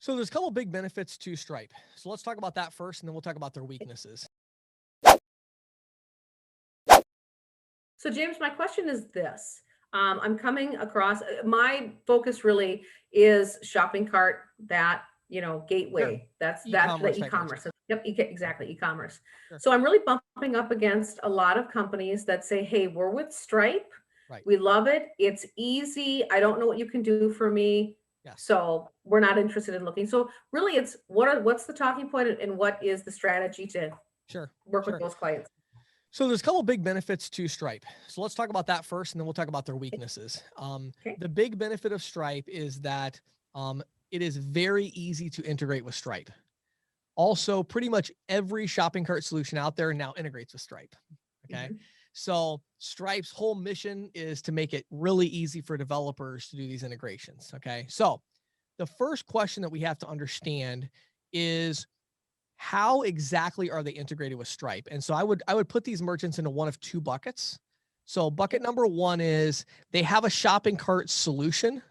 So there's a couple big benefits to Stripe. So let's talk about that first, and then we'll talk about their weaknesses. So James, my question is this. I'm coming across, my focus really is shopping cart, that, Sure. gateway. That's the E-commerce type e-commerce. merchants. Yep, exactly, e-commerce. Sure. So I'm really bumping up against a lot of companies that say, hey, we're with Stripe. Right. We love it. It's easy. I don't know what you can do for me. Yes. So we're not interested in looking. So really it's what's the talking point and what is the strategy to Sure. work with Sure. those clients? So there's a couple big benefits to Stripe. So let's talk about that first, and then we'll talk about their weaknesses. Okay. The big benefit of Stripe is that it is very easy to integrate with Stripe. Also, pretty much every shopping cart solution out there now integrates with Stripe. Okay. Mhm. So Stripe's whole mission is to make it really easy for developers to do these integrations. Okay. So the first question that we have to understand is how exactly are they integrated with Stripe? And so I would put these merchants into one of two buckets. So bucket Okay. number one is they have a shopping cart solution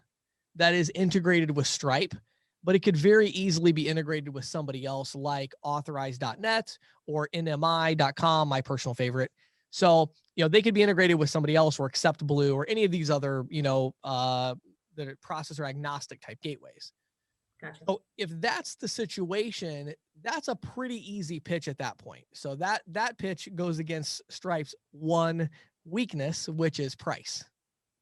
that is integrated with Stripe, but it could very easily be integrated with somebody else like authorize.net or nmi.com, my personal favorite. So, they could be integrated with somebody else or Accept Blue or any of these other, the processor agnostic type gateways. Gotcha. So if that's the situation, that's a pretty easy pitch at that point. So that pitch goes against Stripe's one weakness, which is price.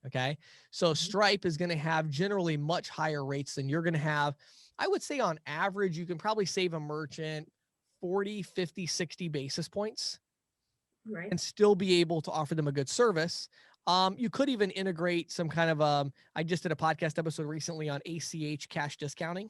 Okay. So Mhm. Stripe is going to have generally much higher rates than you're going to have. I would say on average, you can probably save a merchant 40, 50, 60 basis points Right. and still be able to offer them a good service. You could even integrate some kind of, I just did a podcast episode recently on ACH cash discounting.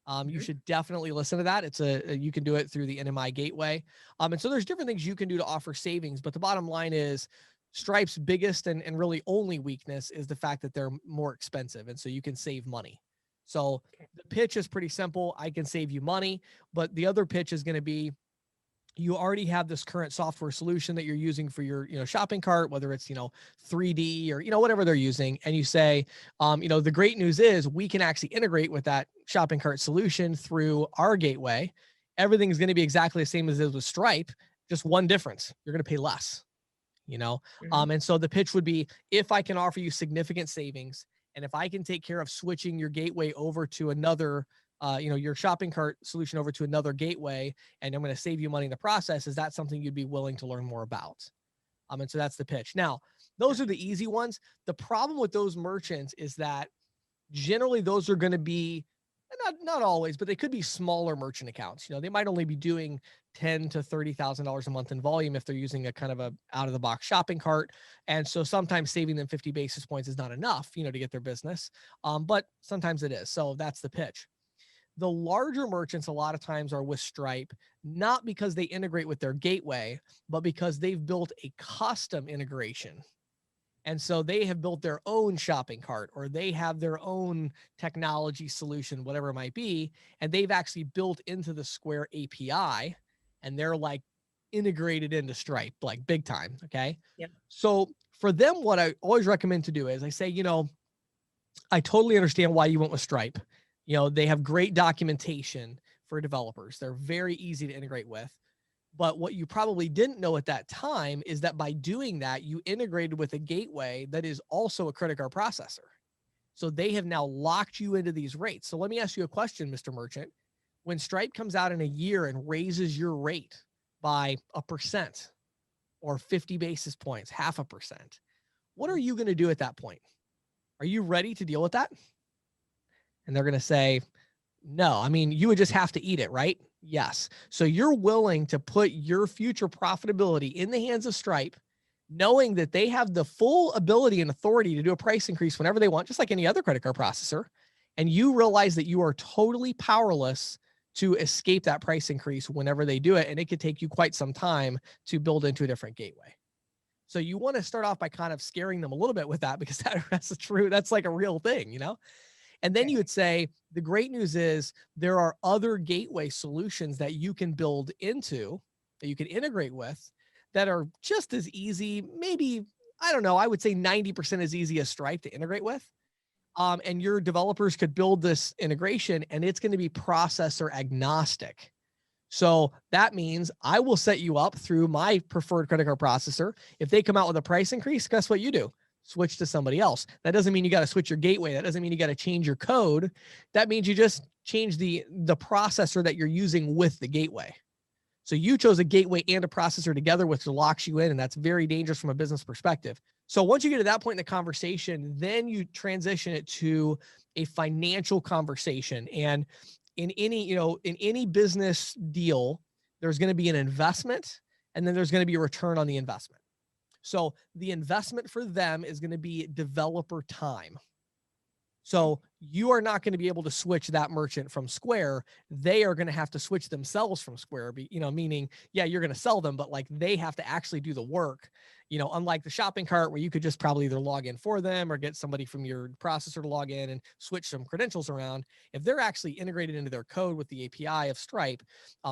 You Mhm. should definitely listen to that. You can do it through the NMI gateway. And so there's different things you can do to offer savings, but the bottom line is Stripe's biggest and really only weakness is the fact that they're more expensive. And so you can save money. So Okay. the pitch is pretty simple. I can save you money, but the other pitch is going to be you already have this current software solution that you're using for your shopping cart, whether it's 3D or whatever they're using, and you say the great news is we can actually integrate with that shopping cart solution through our gateway. Everything's going to be exactly the same as it is with Stripe, just one difference: you're going to pay less. Mhm. And so the pitch would be, if I can offer you significant savings, and if I can take care of switching your gateway over to another, your shopping cart solution over to another gateway, and I'm going to save you money in the process, is that something you'd be willing to learn more about? And so that's the pitch. Now, those are Gotcha. the easy ones. The problem with those merchants is that generally those are going to be not always, but they could be smaller merchant accounts. They might only be doing $10,000 to $30,000 a month in volume if they're using a kind of a out of the box shopping cart. And so sometimes saving them 50 basis points is not enough, to get their business. But sometimes it is. So that's the pitch. The larger merchants a lot of times are with Stripe, not because they integrate with their gateway, but because they've built a custom integration. And so they have built their own shopping cart, or they have their own technology solution, whatever it might be. And they've actually built into the Square API, and they're like integrated into Stripe, like big time. Okay. Yep. So for them, what I always recommend to do is I say, I totally understand why you went with Stripe. They have great documentation for developers. They're very easy to integrate with. But what you probably didn't know at that time is that by doing that, you integrated with a gateway that is also a credit card processor. So they have now locked you into these rates. So let me ask you a question, Mr. Merchant. When Stripe comes out in a year and raises your rate by 1% or 50 basis points, 0.5%, what are you going to do at that point? Are you ready to deal with that? And they're going to say, no. I mean, you would just have to eat it, right? Yes. So you're willing to put your future profitability in the hands of Stripe, knowing that they have the full ability and authority to do a price increase whenever they want, just like any other credit card processor. And you realize that you are totally powerless to escape that price increase whenever they do it. And it could take you quite some time to build into a different gateway. So you want to start off by kind of scaring them a little bit with that, because that's true. That's like a real thing. And then Okay. you would say, the great news is there are other gateway solutions that you can build into, that you can integrate with, that are just as easy, maybe, I don't know, I would say 90% as easy as Stripe to integrate with. And your developers could build this integration, and it's going to be processor agnostic. So that means I will set you up through my preferred credit card processor. If they come out with a price increase, guess what you do? Switch to somebody else. That doesn't mean you got to switch your gateway. That doesn't mean you got to change your code. That means you just change the processor that you're using with the gateway. So you chose a gateway and a processor together, which locks you in, and that's very dangerous from a business perspective. So once you get to that point in the conversation, then you transition it to a financial conversation. And in any business deal, there's going to be an investment, and then there's going to be a return on the investment. So the investment for them is going to be developer time. So you are not going to be able to switch that merchant from Square. They are going to have to switch themselves from Square, meaning, yeah, you're going to sell them, but like they have to actually do the work, unlike the shopping cart where you could just probably either log in for them or get somebody from your processor to log in and switch some credentials around. If they're actually integrated into their code with the API of Stripe,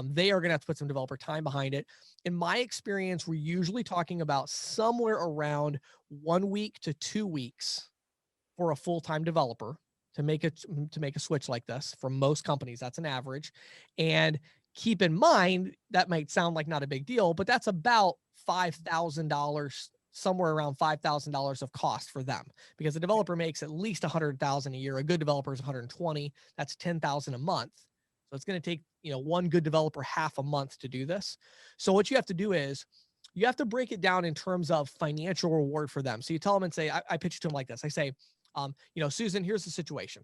they are going to have to put some developer time behind it. In my experience, we're usually talking about somewhere around 1 week to 2 weeks for a full-time developer to make a switch like this. For most companies, that's an average. And keep in mind, that might sound like not a big deal, but that's about $5,000, somewhere around $5,000 of cost for them, because a developer makes at least $100,000 a year. A good developer is 120. That's $10,000 a month. So it's going to take, one good developer half a month to do this. So what you have to do is you have to break it down in terms of financial reward for them. So you tell them and say, I pitch it to them like this. I say, Susan, here's the situation.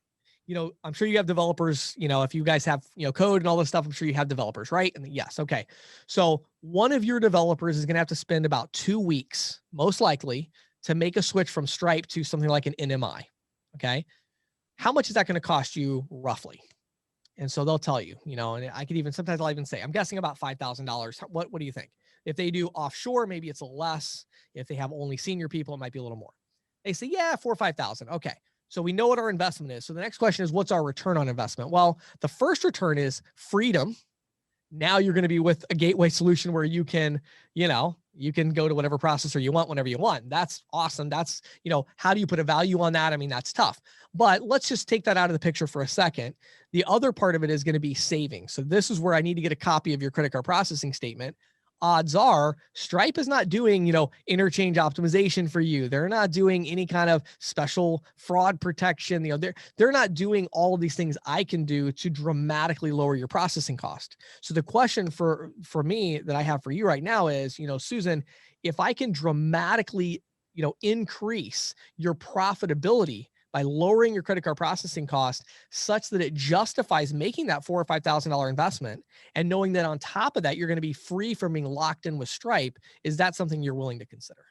I'm sure you have developers, if you guys have, code and all this stuff, I'm sure you have developers, right? And yes. Okay. So one of your developers is going to have to spend about 2 weeks, most likely, to make a switch from Stripe to something like an NMI. Okay. How much is that going to cost you roughly? And so they'll tell you, and I could sometimes I'll even say, I'm guessing about $5,000. What do you think? If they do offshore, maybe it's a little less. If they have only senior people, it might be a little more. They say, yeah, 4,000 or 5,000. Okay. So we know what our investment is. So the next question is, what's our return on investment? Well, the first return is freedom. Now you're going to be with a gateway solution where you can go to whatever processor you want whenever you want. That's awesome. That's, how do you put a value on that? I mean, that's tough. But let's just take that out of the picture for a second. The other part of it is going to be savings. So this is where I need to get a copy of your credit card processing statement. Odds are Stripe is not doing, interchange optimization for you. They're not doing any kind of special fraud protection. They're not doing all of these things I can do to dramatically lower your processing cost. So the question for me that I have for you right now is, Susan, if I can dramatically, increase your profitability by lowering your credit card processing cost such that it justifies making that $4,000 or $5,000 investment, and knowing that on top of that, you're going to be free from being locked in with Stripe, is that something you're willing to consider?